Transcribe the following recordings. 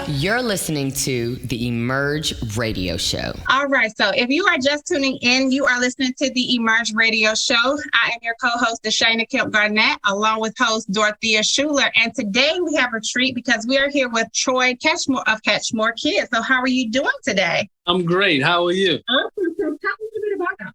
You're listening to the Emerge Radio Show. All right. So if you are just tuning in, you are listening to the Emerge Radio Show. I am your co-host, Deshana Kemp Garnett, along with host Dorothea Schuler. And today we have a treat because we are here with Troy Ketchmore of Ketchmore Kids. So how are you doing today? I'm great. How are you?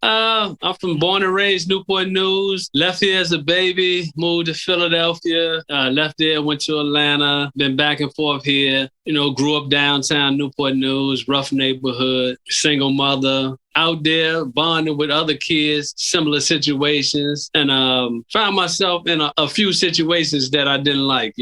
I'm from born and raised Newport News. Left here as a baby, moved to Philadelphia, left there, went to Atlanta, been back and forth here. Grew up downtown Newport News, rough neighborhood, single mother, out there bonding with other kids, similar situations, and found myself in a few situations that I didn't like,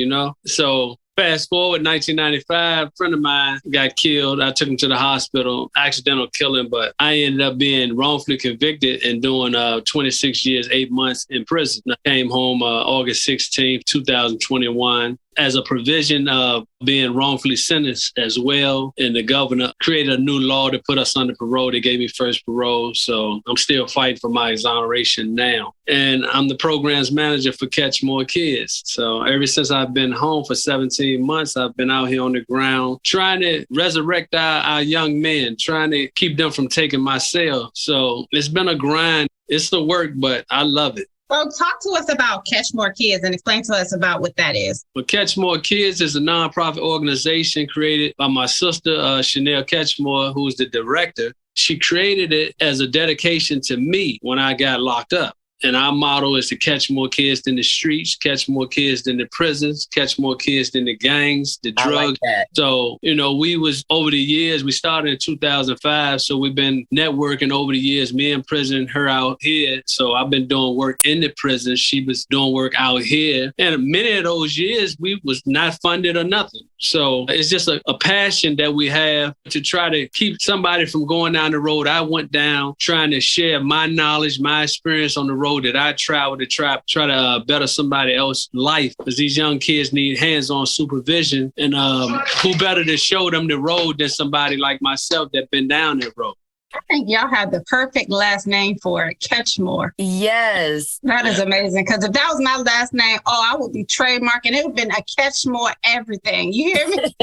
So fast forward, 1995, a friend of mine got killed. I took him to the hospital, accidental killing, but I ended up being wrongfully convicted and doing 26 years, 8 months in prison. I came home August 16th, 2021. As a provision of being wrongfully sentenced as well. And the governor created a new law to put us under parole. They gave me first parole. So I'm still fighting for my exoneration now. And I'm the programs manager for Ketchmore Kids. So ever since I've been home for 17 months, I've been out here on the ground trying to resurrect our young men, trying to keep them from taking my cell. So it's been a grind. It's the work, but I love it. Well, talk to us about Ketchmore Kids and explain to us about what that is. Well, Ketchmore Kids is a nonprofit organization created by my sister, Chanel Ketchmore, who's the director. She created it as a dedication to me when I got locked up. And our motto is to catch more kids in the streets, catch more kids in the prisons, catch more kids in the gangs, the drugs. Like that. So, we was over the years, we started in 2005. So we've been networking over the years, me in prison, her out here. So I've been doing work in the prison. She was doing work out here. And many of those years, we was not funded or nothing. So it's just a passion that we have to try to keep somebody from going down the road I went down, trying to share my knowledge, my experience on the road that I traveled to try to better somebody else's life, because these young kids need hands-on supervision. And who better to show them the road than somebody like myself that been down that road. I think y'all have the perfect last name for it, Ketchmore. Yes. That is amazing, because if that was my last name, I would be trademarking. It would have been a Ketchmore everything. You hear me?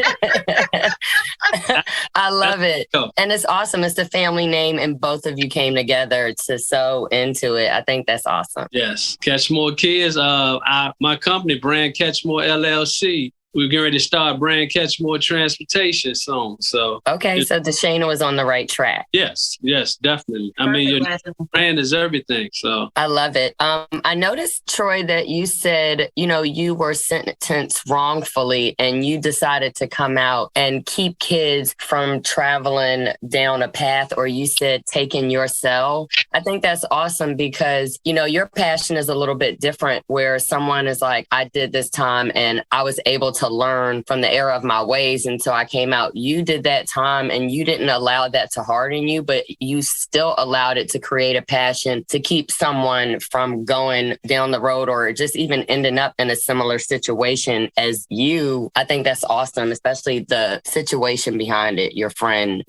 I love it. And it's awesome. It's the family name, and both of you came together to sew into it. I think that's awesome. Yes. Ketchmore Kids, my company, Brand Ketchmore LLC. We're getting ready to start Brand Ketchmore Transportation soon. So okay, so Deshana was on the right track. Yes, definitely. I mean, your brand is everything. So I love it. I noticed, Troy, that you said, you were sentenced wrongfully and you decided to come out and keep kids from traveling down a path, or you said taking your cell. I think that's awesome because, your passion is a little bit different, where someone is like, I did this time and I was able to learn from the error of my ways until I came out. You did that time and you didn't allow that to harden you, but you still allowed it to create a passion to keep someone from going down the road or just even ending up in a similar situation as you. I think that's awesome, especially the situation behind it. Your friend,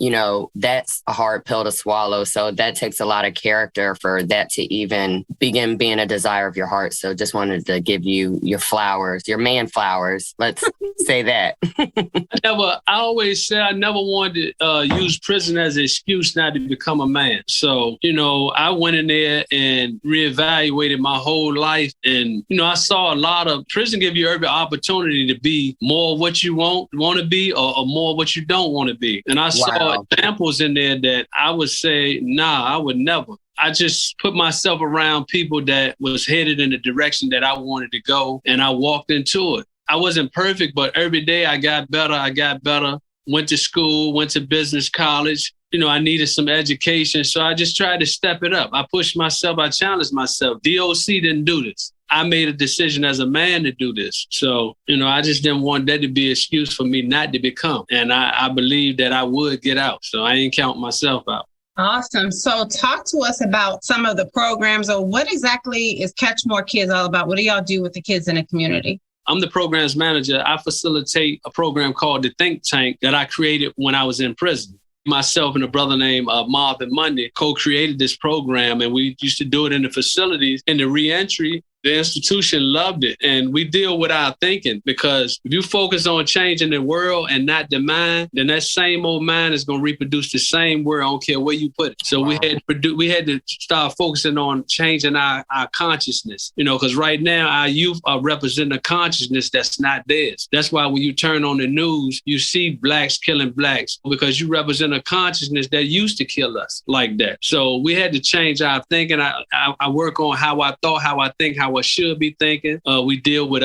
that's a hard pill to swallow. So that takes a lot of character for that to even begin being a desire of your heart. So just wanted to give you your flowers, your man flowers. Let's say that. I always said I never wanted to use prison as an excuse not to become a man. So, I went in there and reevaluated my whole life. And, I saw a lot of prison give you every opportunity to be more what you want to be or more what you don't want to be. And I saw examples in there that I would say, nah, I would never. I just put myself around people that was headed in the direction that I wanted to go, and I walked into it. I wasn't perfect, but every day I got better, went to school, went to business college. I needed some education. So I just tried to step it up. I pushed myself. I challenged myself. DOC didn't do this. I made a decision as a man to do this. So, I just didn't want that to be an excuse for me not to become. And I believed that I would get out. So I ain't count myself out. Awesome. So talk to us about some of the programs, or what exactly is Ketchmore Kids all about? What do y'all do with the kids in the community? I'm the programs manager. I facilitate a program called the Think Tank that I created when I was in prison. Myself and a brother named Marvin Monday co-created this program, and we used to do it in the facilities. In the reentry, The institution loved it. And we deal with our thinking, because if you focus on changing the world and not the mind, then that same old mind is going to reproduce the same word. I don't care where you put it. So we had to start focusing on changing our consciousness, because right now our youth are representing a consciousness that's not theirs. That's why when you turn on the news, you see blacks killing blacks, because you represent a consciousness that used to kill us like that. So we had to change our thinking. I work on how I thought, how I think, how I should be thinking. We deal with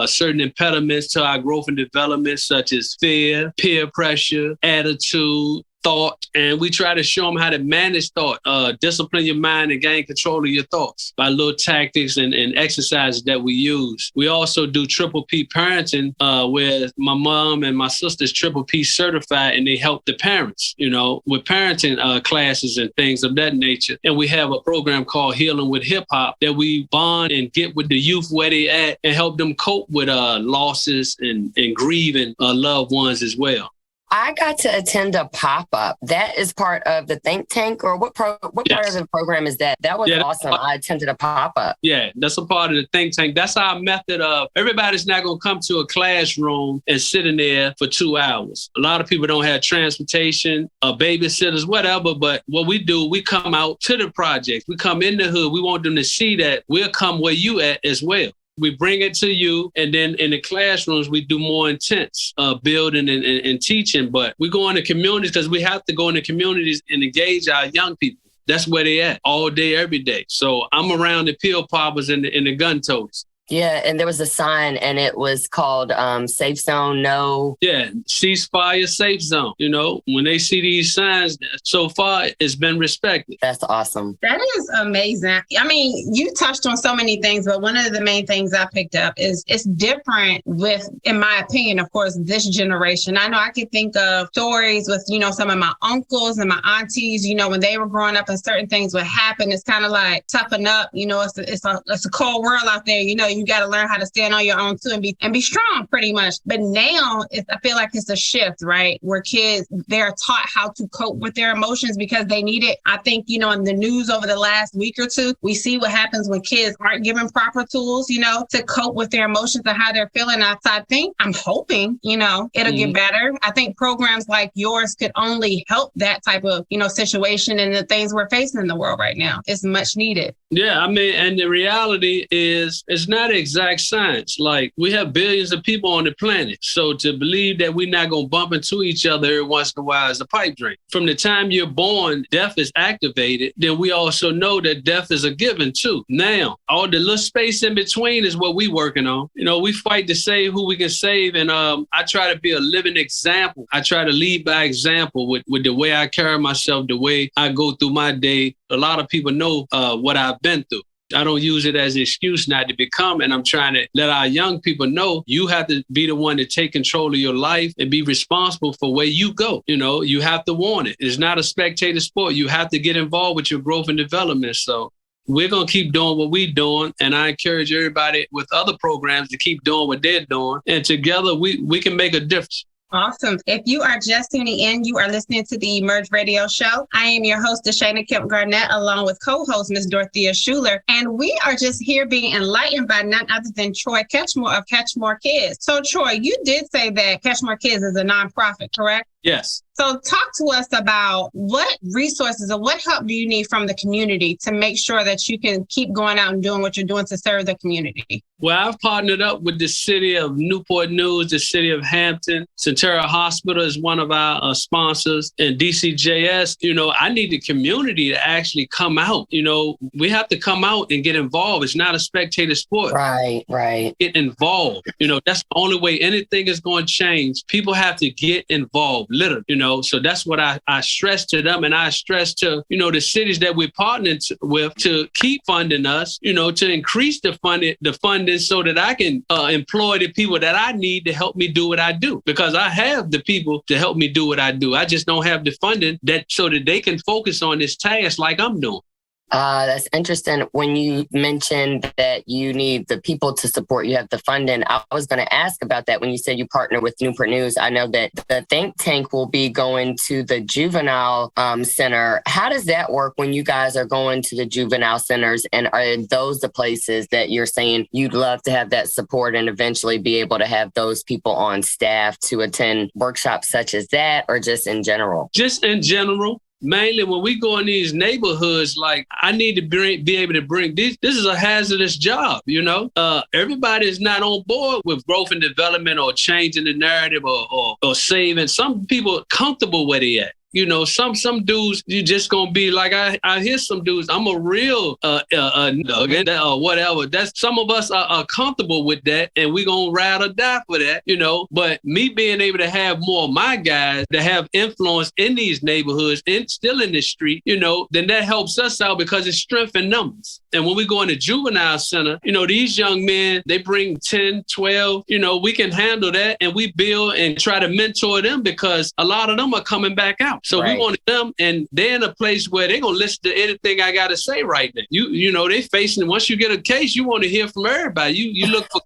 certain impediments to our growth and development, such as fear, peer pressure, attitude, thought, and we try to show them how to manage thought, discipline your mind and gain control of your thoughts by little tactics and exercises that we use. We also do triple P parenting, where my mom and my sister's triple P certified, and they help the parents, with parenting classes and things of that nature. And we have a program called Healing with Hip Hop that we bond and get with the youth where they at and help them cope with losses and grieving loved ones as well. I got to attend a pop-up. That is part of the think tank, or what part of the program is that? That was awesome. I attended a pop-up. Yeah, that's a part of the think tank. That's our method of, everybody's not going to come to a classroom and sit in there for 2 hours. A lot of people don't have transportation, babysitters, whatever. But what we do, we come out to the projects. We come in the hood. We want them to see that we'll come where you at as well. We bring it to you, and then in the classrooms, we do more intense building and teaching. But we go into communities because we have to go into communities and engage our young people. That's where they at all day, every day. So I'm around the pill poppers and the gun toters. Yeah, and there was a sign, and it was called Safe Zone No. Yeah, ceasefire, safe zone. When they see these signs, so far, it's been respected. That's awesome. That is amazing. I mean, you touched on so many things, but one of the main things I picked up is it's different with, in my opinion, of course, this generation. I know I could think of stories with, some of my uncles and my aunties, when they were growing up and certain things would happen. It's kind of like toughen up. It's a cold world out there. You got to learn how to stand on your own too and be strong pretty much. But now I feel like it's a shift, right? Where kids, they're taught how to cope with their emotions because they need it. I think, in the news over the last week or two, we see what happens when kids aren't given proper tools, to cope with their emotions and how they're feeling. I'm hoping, it'll get better. I think programs like yours could only help that type of, situation and the things we're facing in the world right now. It's much needed. Yeah, I mean, and the reality is it's not exact science. Like, we have billions of people on the planet. So to believe that we're not going to bump into each other every once in a while is a pipe dream. From the time you're born, death is activated. Then we also know that death is a given too. Now, all the little space in between is what we're working on. We fight to save who we can save. And I try to be a living example. I try to lead by example with the way I carry myself, the way I go through my day. A lot of people know what I've been through. I don't use it as an excuse not to become, and I'm trying to let our young people know you have to be the one to take control of your life and be responsible for where you go. You have to want it. It's not a spectator sport. You have to get involved with your growth and development. So we're going to keep doing what we're doing, and I encourage everybody with other programs to keep doing what they're doing, and together we can make a difference. Awesome. If you are just tuning in, you are listening to the Emerge Radio Show. I am your host, Shayna Kemp Garnett, along with co-host Ms. Dorothea Schuler. And we are just here being enlightened by none other than Troy Ketchmore of Ketchmore Kids. So, Troy, you did say that Ketchmore Kids is a nonprofit, correct? Yes. So talk to us about what resources or what help do you need from the community to make sure that you can keep going out and doing what you're doing to serve the community? Well, I've partnered up with the city of Newport News, the city of Hampton. Centera Hospital is one of our sponsors, and DCJS. I need the community to actually come out. We have to come out and get involved. It's not a spectator sport. Right. Get involved. That's the only way anything is going to change. People have to get involved, literally. So that's what I stress to them, and I stress to, the cities that we're partnering with to keep funding us, to increase the funding so that I can employ the people that I need to help me do what I do, because I have the people to help me do what I do. I just don't have the funding so that they can focus on this task like I'm doing. That's interesting. When you mentioned that you need the people to support, you have the funding. I was going to ask about that when you said you partner with Newport News. I know that the think tank will be going to the juvenile center. How does that work when you guys are going to the juvenile centers? And are those the places that you're saying you'd love to have that support and eventually be able to have those people on staff to attend workshops such as that, or just in general? Just in general. Mainly when we go in these neighborhoods, like I need to be able to bring this. This is a hazardous job, you know. Everybody is not on board with growth and development or changing the narrative or saving. Some people are comfortable where they at. You know, some dudes, you just gonna be like, I hear some dudes, I'm a real whatever. That's some of us are comfortable with that, and we gonna ride or die for that, you know. But me being able to have more of my guys that have influence in these neighborhoods and still in the street, you know, then that helps us out because it's strength in numbers. And when we go in the juvenile center, you know, these young men, they bring 10, 12, you know, we can handle that, and we build and try to mentor them because a lot of them are coming back out. So we wanted them, and they're in a place where they're going to listen to anything I got to say right now. You know, they facing, once you get a case, you want to hear from everybody. You look for,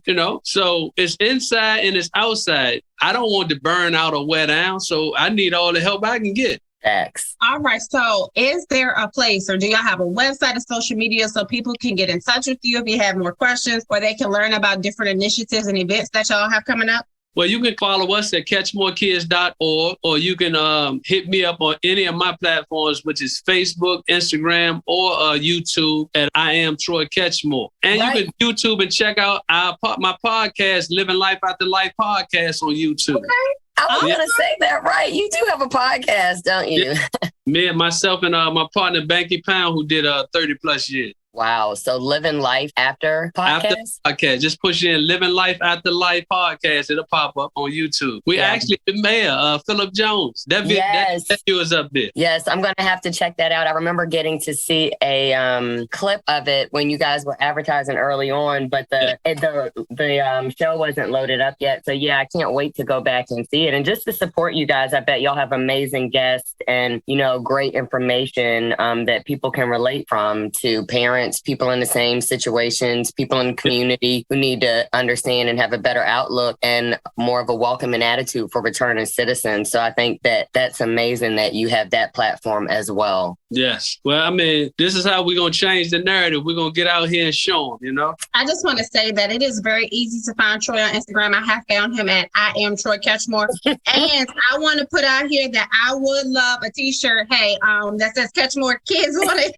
you know, so it's inside and it's outside. I don't want to burn out or wear down, so I need all the help I can get. X. All right. So is there a place, or do y'all have a website or social media so people can get in touch with you if you have more questions, or they can learn about different initiatives and events that y'all have coming up? Well, you can follow us at catchmorekids.org, or you can hit me up on any of my platforms, which is Facebook, Instagram, or YouTube at I Am Troy Ketchmore. And you can YouTube and check out my podcast, Living Life After Life podcast on YouTube. Okay. I was going to say that, right? You do have a podcast, don't you? Yeah. Me and myself and my partner, Banky Pound, who did 30 plus years. Wow. So Living Life After podcast? Okay, just push in Living Life After Life podcast. It'll pop up on YouTube. We actually, the mayor, Philip Jones. That video is up there. Yes, I'm going to have to check that out. I remember getting to see a clip of it when you guys were advertising early on, but the show wasn't loaded up yet. So yeah, I can't wait to go back and see it. And just to support you guys, I bet y'all have amazing guests and, you know, great information that people can relate from to parents, people in the same situations, people in the community who need to understand and have a better outlook and more of a welcoming attitude for returning citizens. So I think that that's amazing that you have that platform as well. Yes. Well, I mean, this is how we're going to change the narrative. We're going to get out here and show them, you know? I just want to say that it is very easy to find Troy on Instagram. I have found him at I Am Troy Ketchmore. And I want to put out here that I would love a t-shirt, that says Ketchmore Kids on it.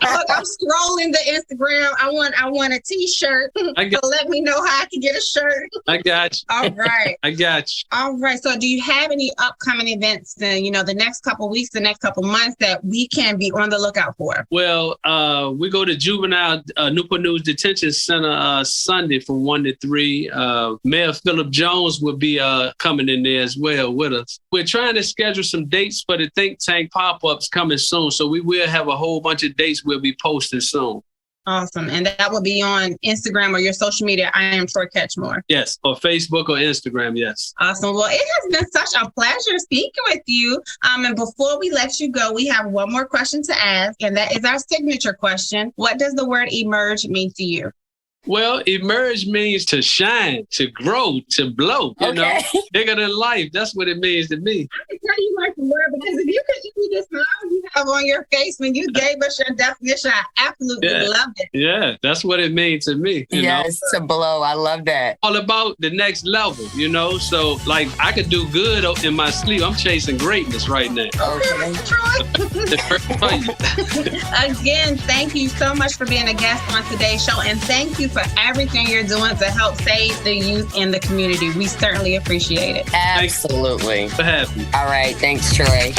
Look, I'm scrolling the Instagram. I want a t-shirt. So let me know how I can get a shirt. I got you. All right. I got you. All right. So do you have any upcoming events, the next couple weeks, the next couple months that we can be on the lookout for? Well, we go to Juvenile Newport News Detention Center Sunday from 1 to 3. Mayor Philip Jones will be coming in there as well with us. We're trying to schedule some dates for the think tank pop-ups coming soon. So we will have a whole bunch of dates we'll be posting soon. Awesome. And that will be on Instagram or your social media, I Am Troy Ketchmore. Yes, or Facebook or Instagram, yes. Awesome. Well, it has been such a pleasure speaking with you. And before we let you go, we have one more question to ask, and that is our signature question. What does the word emerge mean to you? Well, emerge means to shine, to grow, to blow, you know, bigger than life. That's what it means to me. I can tell you like the word, because if you could see this smile you have on your face when you gave us your definition, I absolutely loved it. Yeah, that's what it means to me. You know? To blow. I love that. All about the next level, you know? So, like, I could do good in my sleep. I'm chasing greatness right now. Okay, Again, thank you so much for being a guest on today's show, and thank you for everything you're doing to help save the youth in the community. We certainly appreciate it. Absolutely. Thanks for having me. All right. Thanks, Troy.